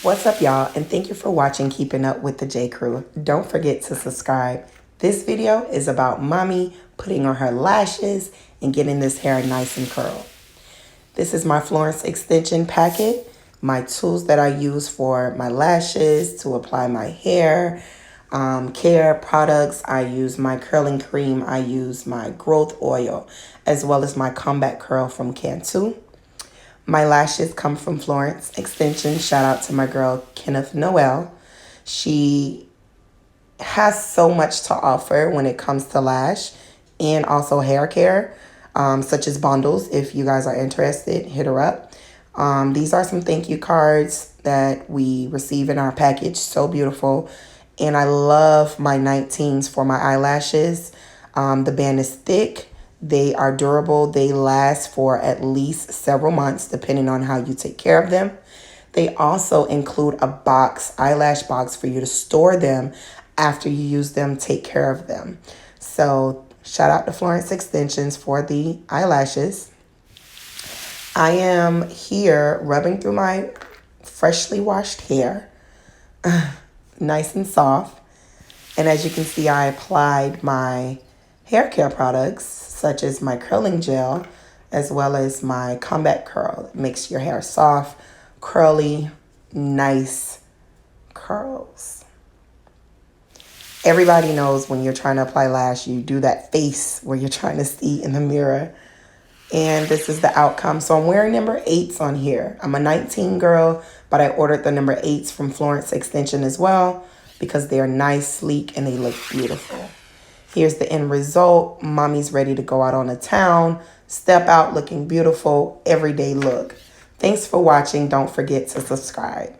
What's up, y'all? And thank you for watching Keeping Up with the J Crew. Don't forget to subscribe. This video is about mommy putting on her lashes and getting this hair nice and curled. This is my Florence extension packet, my tools that I use for my lashes, to apply my hair, care products. I use my curling cream. I use my growth oil, as well as my combat curl from Cantu. My lashes come from Florence Extensions. Shout out to my girl, Kenneth Noel. She has so much to offer when it comes to lash and also hair care, such as bundles. If you guys are interested, hit her up. These are some thank you cards that we receive in our package. So beautiful. And I love my 19s for my eyelashes. The band is thick. They are durable. They last for at least several months, depending on how you take care of them. They also include a box, eyelash box, for you to store them after you use them, take care of them. So shout out to Florence Extensions for the eyelashes. I am here rubbing through my freshly washed hair, nice and soft. And as you can see, I applied my hair care products, such as my curling gel, as well as my combat curl. It makes your hair soft, curly, nice curls. Everybody knows when you're trying to apply lash, you do that face where you're trying to see in the mirror. And this is the outcome. So I'm wearing number 8s on here. I'm a 19 girl, but I ordered the number 8s from Florence Extension as well because they're nice, sleek, and they look beautiful. Here's the end result. Mommy's ready to go out on the town, step out looking beautiful, everyday look. Thanks for watching. Don't forget to subscribe.